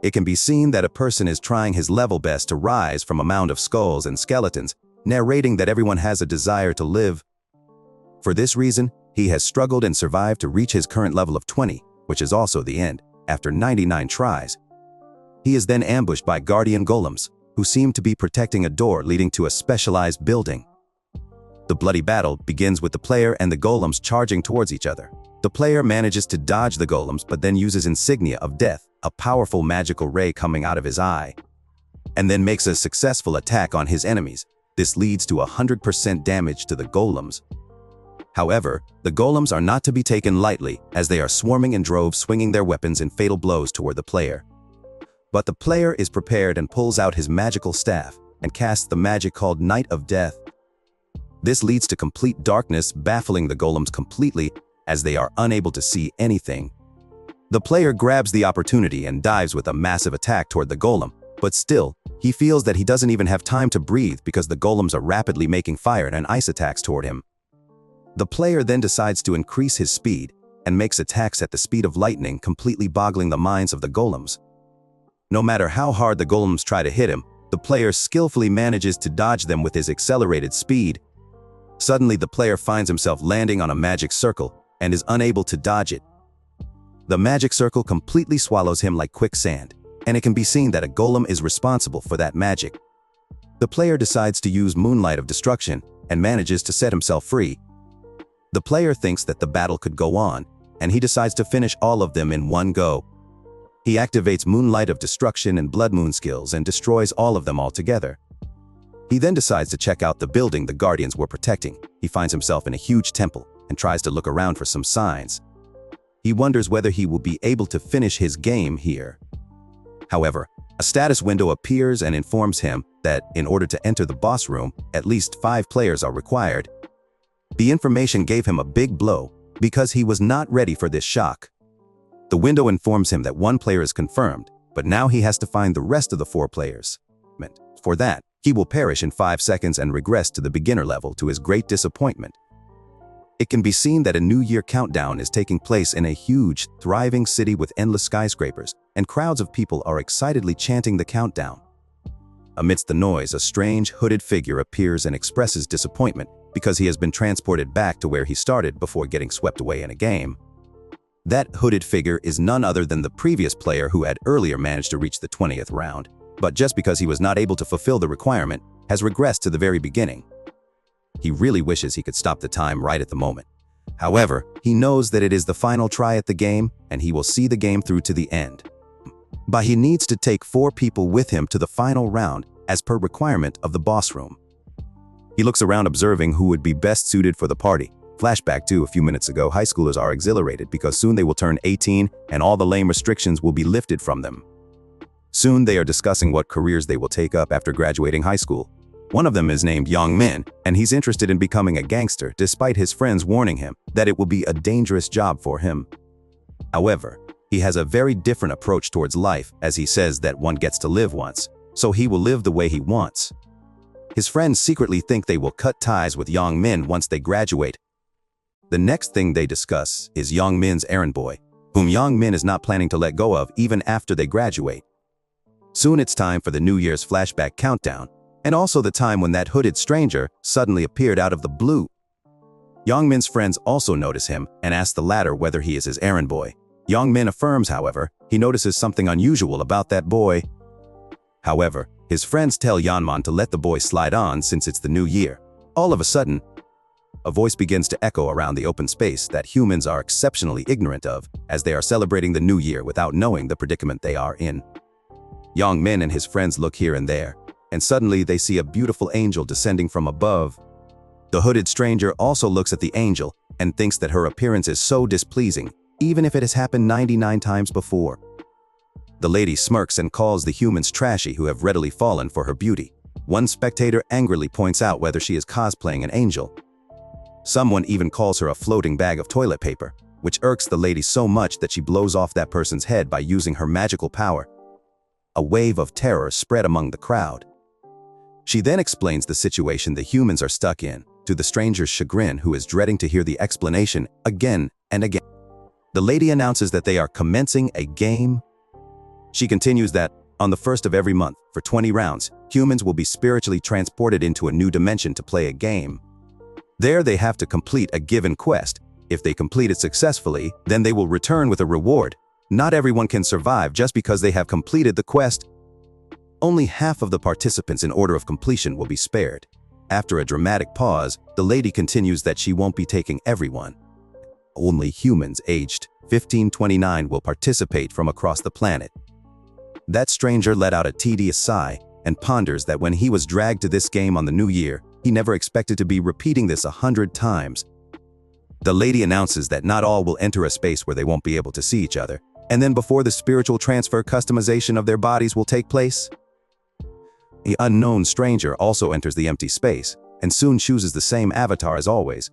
It can be seen that a person is trying his level best to rise from a mound of skulls and skeletons, narrating that everyone has a desire to live. For this reason, he has struggled and survived to reach his current level of 20, which is also the end, after 99 tries. He is then ambushed by guardian golems, who seem to be protecting a door leading to a specialized building. The bloody battle begins with the player and the golems charging towards each other. The player manages to dodge the golems but then uses Insignia of Death, a powerful magical ray coming out of his eye, and then makes a successful attack on his enemies. This leads to 100% damage to the golems. However, the golems are not to be taken lightly, as they are swarming in droves, swinging their weapons in fatal blows toward the player. But the player is prepared and pulls out his magical staff and casts the magic called Night of Death. This leads to complete darkness, baffling the golems completely, as they are unable to see anything. The player grabs the opportunity and dives with a massive attack toward the golem, but still, he feels that he doesn't even have time to breathe because the golems are rapidly making fire and ice attacks toward him. The player then decides to increase his speed and makes attacks at the speed of lightning, completely boggling the minds of the golems. No matter how hard the golems try to hit him, the player skillfully manages to dodge them with his accelerated speed. Suddenly, the player finds himself landing on a magic circle and is unable to dodge it. The magic circle completely swallows him like quicksand, and it can be seen that a golem is responsible for that magic. The player decides to use Moonlight of Destruction and manages to set himself free. The player thinks that the battle could go on, and he decides to finish all of them in one go. He activates Moonlight of Destruction and Blood Moon skills and destroys all of them altogether. He then decides to check out the building the guardians were protecting. He finds himself in a huge temple and tries to look around for some signs. He wonders whether he will be able to finish his game here. However, a status window appears and informs him that in order to enter the boss room, at least 5 players are required. The information gave him a big blow because he was not ready for this shock. The window informs him that 1 player is confirmed, but now he has to find the rest of the 4 players. For that, he will perish in 5 seconds and regress to the beginner level to his great disappointment. It can be seen that a New Year countdown is taking place in a huge, thriving city with endless skyscrapers, and crowds of people are excitedly chanting the countdown. Amidst the noise, a strange, hooded figure appears and expresses disappointment because he has been transported back to where he started before getting swept away in a game. That hooded figure is none other than the previous player who had earlier managed to reach the 20th round, but just because he was not able to fulfill the requirement, has regressed to the very beginning. He really wishes he could stop the time right at the moment. However, he knows that it is the final try at the game, and he will see the game through to the end. But he needs to take 4 people with him to the final round, as per requirement of the boss room. He looks around observing who would be best suited for the party. Flashback to a few minutes ago, high schoolers are exhilarated because soon they will turn 18 and all the lame restrictions will be lifted from them. Soon they are discussing what careers they will take up after graduating high school. One of them is named Young Min, and he's interested in becoming a gangster despite his friends warning him that it will be a dangerous job for him. However, he has a very different approach towards life, as he says that one gets to live once, so he will live the way he wants. His friends secretly think they will cut ties with Young Min once they graduate. The next thing they discuss is Young Min's errand boy, whom Young Min is not planning to let go of even after they graduate. Soon it's time for the New Year's flashback countdown, and also the time when that hooded stranger suddenly appeared out of the blue. Young Min's friends also notice him and ask the latter whether he is his errand boy. Young Min affirms, however, he notices something unusual about that boy. However, his friends tell Yeonman to let the boy slide on since it's the new year. All of a sudden, a voice begins to echo around the open space that humans are exceptionally ignorant of, as they are celebrating the new year without knowing the predicament they are in. Young Min and his friends look here and there, and suddenly they see a beautiful angel descending from above. The hooded stranger also looks at the angel and thinks that her appearance is so displeasing, even if it has happened 99 times before. The lady smirks and calls the humans trashy who have readily fallen for her beauty. One spectator angrily points out whether she is cosplaying an angel. Someone even calls her a floating bag of toilet paper, which irks the lady so much that she blows off that person's head by using her magical power. A wave of terror spread among the crowd. She then explains the situation the humans are stuck in, to the stranger's chagrin, who is dreading to hear the explanation again and again. The lady announces that they are commencing a game. She continues that, on the first of every month, for 20 rounds, humans will be spiritually transported into a new dimension to play a game. There they have to complete a given quest. If they complete it successfully, then they will return with a reward. Not everyone can survive just because they have completed the quest. Only half of the participants in order of completion will be spared. After a dramatic pause, the lady continues that she won't be taking everyone. Only humans aged 15-29 will participate from across the planet. That stranger let out a tedious sigh and ponders that when he was dragged to this game on the new year, he never expected to be repeating this 100 times. The lady announces that not all will enter a space where they won't be able to see each other, and then before the spiritual transfer customization of their bodies will take place. The unknown stranger also enters the empty space and soon chooses the same avatar as always.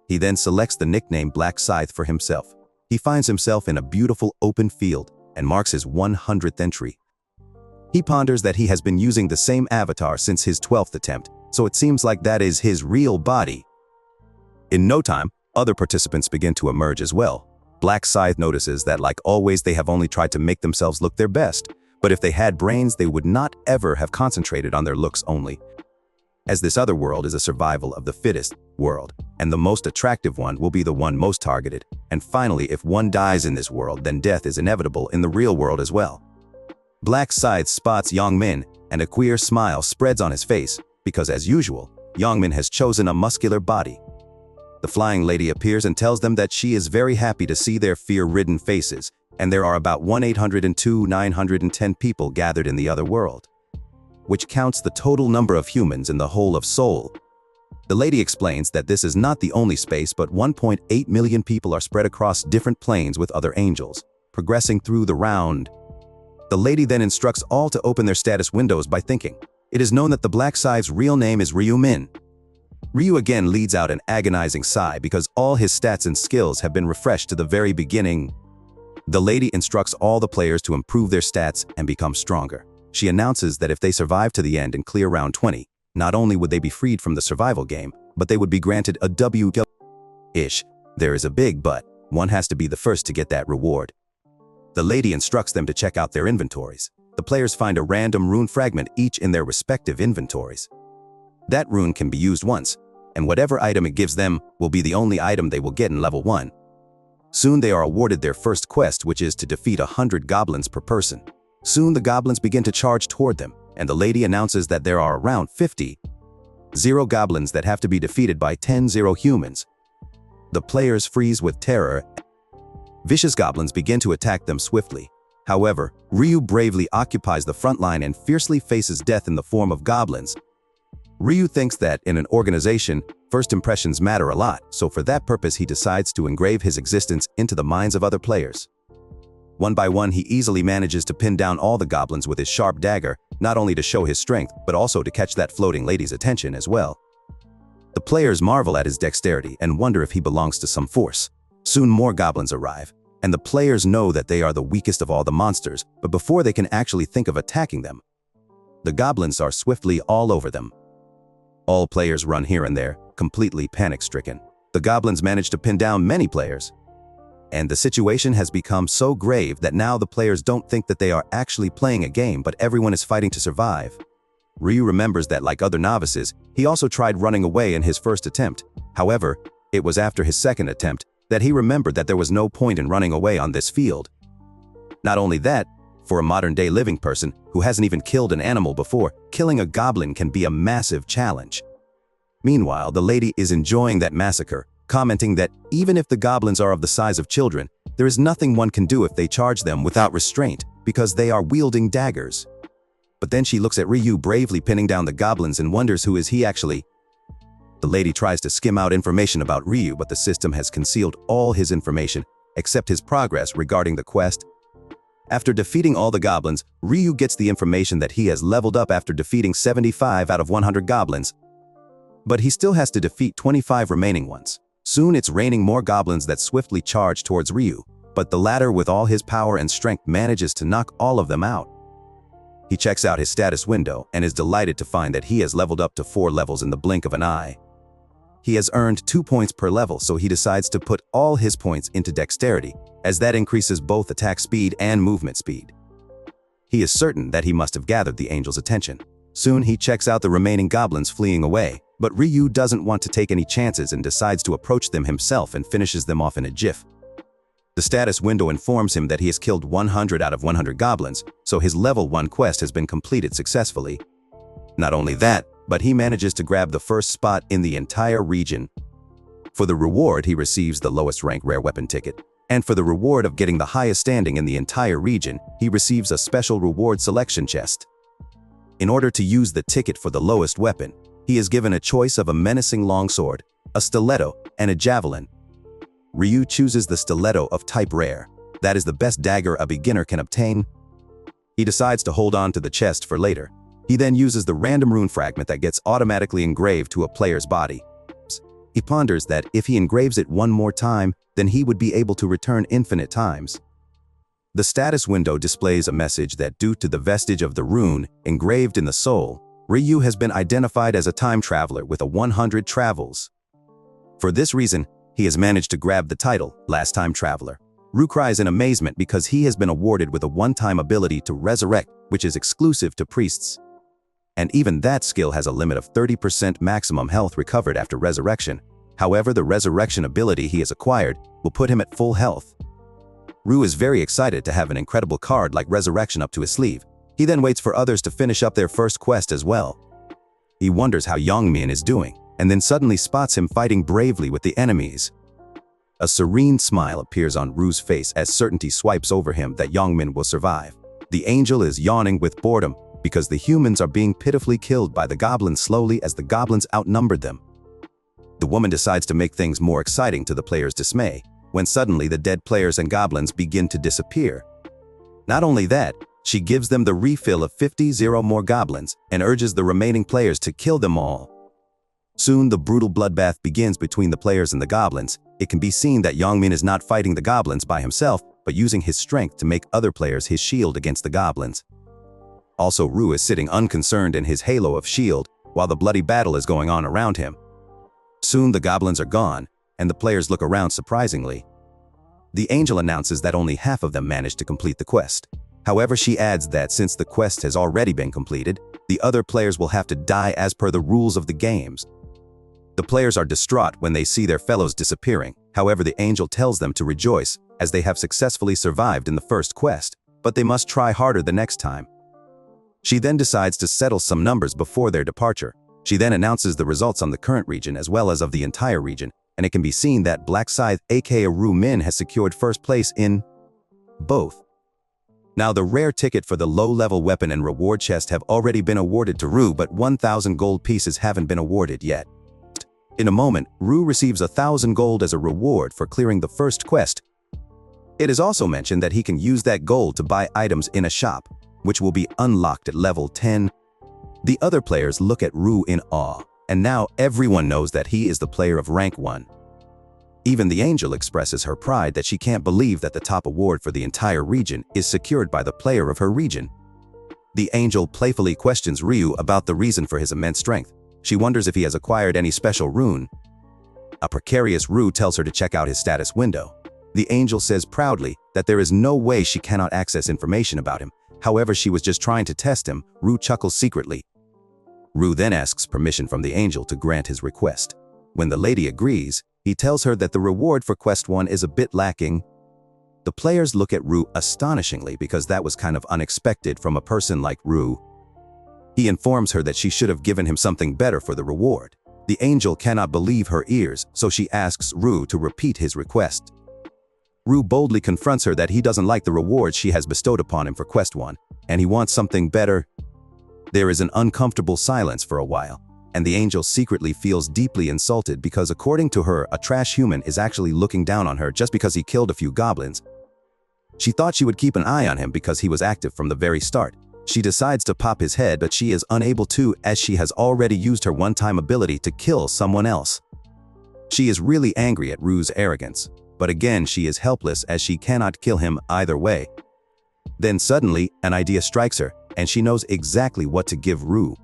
He then selects the nickname Black Scythe for himself. He finds himself in a beautiful open field and marks his 100th entry. He ponders that he has been using the same avatar since his 12th attempt, so it seems like that is his real body. In no time, other participants begin to emerge as well. Black Scythe notices that, like always, they have only tried to make themselves look their best, but if they had brains, they would not ever have concentrated on their looks only. As this other world is a survival of the fittest world, and the most attractive one will be the one most targeted. And finally, if one dies in this world, then death is inevitable in the real world as well. Black Scythe spots Yongmin, and a queer smile spreads on his face, because as usual, Yongmin has chosen a muscular body. The flying lady appears and tells them that she is very happy to see their fear-ridden faces, and there are about 1,802,910 people gathered in the other world, which counts the total number of humans in the whole of Seoul. The lady explains that this is not the only space, but 1.8 million people are spread across different planes with other angels, progressing through the round. The lady then instructs all to open their status windows by thinking. It is known that the Black Scythe's real name is Ryu Min. Ryu again leads out an agonizing sigh because all his stats and skills have been refreshed to the very beginning. The lady instructs all the players to improve their stats and become stronger. She announces that if they survive to the end and clear round 20, not only would they be freed from the survival game, but they would be granted a W-ish. There is a big but. One has to be the first to get that reward. The lady instructs them to check out their inventories. The players find a random rune fragment each in their respective inventories. That rune can be used once, and whatever item it gives them will be the only item they will get in level 1. Soon they are awarded their first quest, which is to defeat 100 goblins per person. Soon the goblins begin to charge toward them, and the lady announces that there are around 50 goblins that have to be defeated by 10 humans. The players freeze with terror. Vicious goblins begin to attack them swiftly. However, Ryu bravely occupies the front line and fiercely faces death in the form of goblins. Ryu thinks that in an organization, first impressions matter a lot, so for that purpose he decides to engrave his existence into the minds of other players. One by one, he easily manages to pin down all the goblins with his sharp dagger, not only to show his strength, but also to catch that floating lady's attention as well. The players marvel at his dexterity and wonder if he belongs to some force. Soon more goblins arrive, and the players know that they are the weakest of all the monsters, but before they can actually think of attacking them, the goblins are swiftly all over them. All players run here and there, completely panic-stricken. The goblins manage to pin down many players, and the situation has become so grave that now the players don't think that they are actually playing a game, but everyone is fighting to survive. Ryu remembers that, like other novices, he also tried running away in his first attempt. However, it was after his second attempt that he remembered that there was no point in running away on this field. Not only that, for a modern-day living person who hasn't even killed an animal before, killing a goblin can be a massive challenge. Meanwhile, the lady is enjoying that massacre, commenting that even if the goblins are of the size of children, there is nothing one can do if they charge them without restraint, because they are wielding daggers. But then she looks at Ryu bravely pinning down the goblins and wonders who is he actually. The lady tries to skim out information about Ryu, but the system has concealed all his information, except his progress regarding the quest. After defeating all the goblins, Ryu gets the information that he has leveled up after defeating 75 out of 100 goblins. But he still has to defeat 25 remaining ones. Soon it's raining more goblins that swiftly charge towards Ryu, but the latter with all his power and strength manages to knock all of them out. He checks out his status window and is delighted to find that he has leveled up to 4 levels in the blink of an eye. He has earned 2 points per level, so he decides to put all his points into dexterity, as that increases both attack speed and movement speed. He is certain that he must have gathered the angel's attention. Soon he checks out the remaining goblins fleeing away, but Ryu doesn't want to take any chances and decides to approach them himself and finishes them off in a jiff. The status window informs him that he has killed 100 out of 100 goblins, so his level 1 quest has been completed successfully. Not only that, but he manages to grab the first spot in the entire region. For the reward, he receives the lowest rank rare weapon ticket. And for the reward of getting the highest standing in the entire region, he receives a special reward selection chest. In order to use the ticket for the lowest weapon, he is given a choice of a menacing longsword, a stiletto, and a javelin. Ryu chooses the stiletto of type rare. That is the best dagger a beginner can obtain. He decides to hold on to the chest for later. He then uses the random rune fragment that gets automatically engraved to a player's body. He ponders that if he engraves it one more time, then he would be able to return infinite times. The status window displays a message that due to the vestige of the rune engraved in the soul, Ryu has been identified as a time traveler with a 100 travels. For this reason, he has managed to grab the title, Last Time Traveler. Ryu cries in amazement because he has been awarded with a one-time ability to resurrect, which is exclusive to priests. And even that skill has a limit of 30% maximum health recovered after resurrection. However, the resurrection ability he has acquired will put him at full health. Ryu is very excited to have an incredible card like Resurrection up to his sleeve. He then waits for others to finish up their first quest as well. He wonders how Youngmin is doing, and then suddenly spots him fighting bravely with the enemies. A serene smile appears on Ryu's face as certainty swipes over him that Youngmin will survive. The angel is yawning with boredom because the humans are being pitifully killed by the goblins slowly as the goblins outnumbered them. The woman decides to make things more exciting to the players' dismay, when suddenly the dead players and goblins begin to disappear. Not only that, she gives them the refill of 50 more goblins and urges the remaining players to kill them all. Soon the brutal bloodbath begins between the players and the goblins. It can be seen that Youngmin is not fighting the goblins by himself, but using his strength to make other players his shield against the goblins. Also, Ryu is sitting unconcerned in his halo of shield while the bloody battle is going on around him. Soon the goblins are gone, and the players look around surprisingly. The angel announces that only half of them managed to complete the quest. However, she adds that since the quest has already been completed, the other players will have to die as per the rules of the games. The players are distraught when they see their fellows disappearing. However, the angel tells them to rejoice as they have successfully survived in the first quest, but they must try harder the next time. She then decides to settle some numbers before their departure. She then announces the results on the current region as well as of the entire region, and it can be seen that Black Scythe aka Ryu Min has secured first place in both. Now the rare ticket for the low-level weapon and reward chest have already been awarded to Ryu, but 1,000 gold pieces haven't been awarded yet. In a moment, Ryu receives 1,000 gold as a reward for clearing the first quest. It is also mentioned that he can use that gold to buy items in a shop, which will be unlocked at level 10. The other players look at Ryu in awe, and now everyone knows that he is the player of rank 1. Even the angel expresses her pride that she can't believe that the top award for the entire region is secured by the player of her region. The angel playfully questions Ryu about the reason for his immense strength. She wonders if he has acquired any special rune. A precarious Ryu tells her to check out his status window. The angel says proudly that there is no way she cannot access information about him. However, she was just trying to test him. Ryu chuckles secretly. Ryu then asks permission from the angel to grant his request. When the lady agrees, he tells her that the reward for Quest 1 is a bit lacking. The players look at Ryu astonishingly because that was kind of unexpected from a person like Ryu. He informs her that she should have given him something better for the reward. The angel cannot believe her ears, so she asks Ryu to repeat his request. Ryu boldly confronts her that he doesn't like the reward she has bestowed upon him for Quest 1, and he wants something better. There is an uncomfortable silence for a while, and the angel secretly feels deeply insulted because according to her, a trash human is actually looking down on her just because he killed a few goblins. She thought she would keep an eye on him because he was active from the very start. She decides to pop his head, but she is unable to as she has already used her one-time ability to kill someone else. She is really angry at Ryu's arrogance, but again she is helpless as she cannot kill him either way. Then suddenly, an idea strikes her, and she knows exactly what to give Ryu.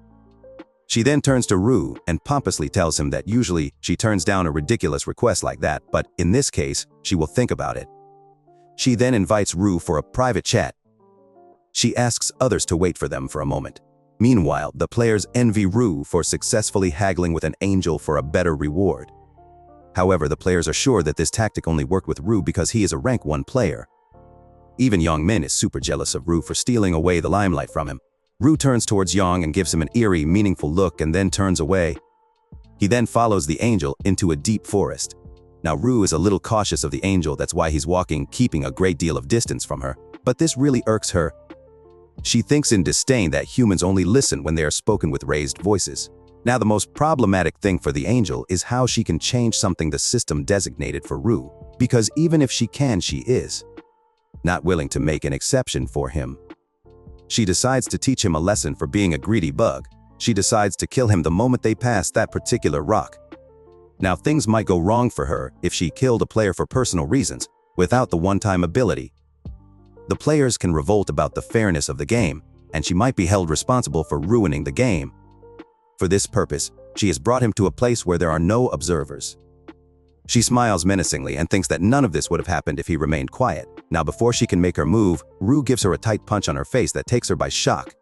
She then turns to Ryu and pompously tells him that usually she turns down a ridiculous request like that, but in this case, she will think about it. She then invites Ryu for a private chat. She asks others to wait for them for a moment. Meanwhile, the players envy Rue for successfully haggling with an angel for a better reward. However, the players are sure that this tactic only worked with Rue because he is a rank 1 player. Even Young Min is super jealous of Rue for stealing away the limelight from him. Rue turns towards Young and gives him an eerie, meaningful look and then turns away. He then follows the angel into a deep forest. Now Rue is a little cautious of the angel, that's why he's walking, keeping a great deal of distance from her. But this really irks her. She thinks in disdain that humans only listen when they are spoken with raised voices. Now the most problematic thing for the angel is how she can change something the system designated for Rue, because even if she can, she is not willing to make an exception for him. She decides to teach him a lesson for being a greedy bug. She decides to kill him the moment they pass that particular rock. Now things might go wrong for her if she killed a player for personal reasons, without the one-time ability. The players can revolt about the fairness of the game, and she might be held responsible for ruining the game. For this purpose, she has brought him to a place where there are no observers. She smiles menacingly and thinks that none of this would have happened if he remained quiet. Now before she can make her move, Rue gives her a tight punch on her face that takes her by shock.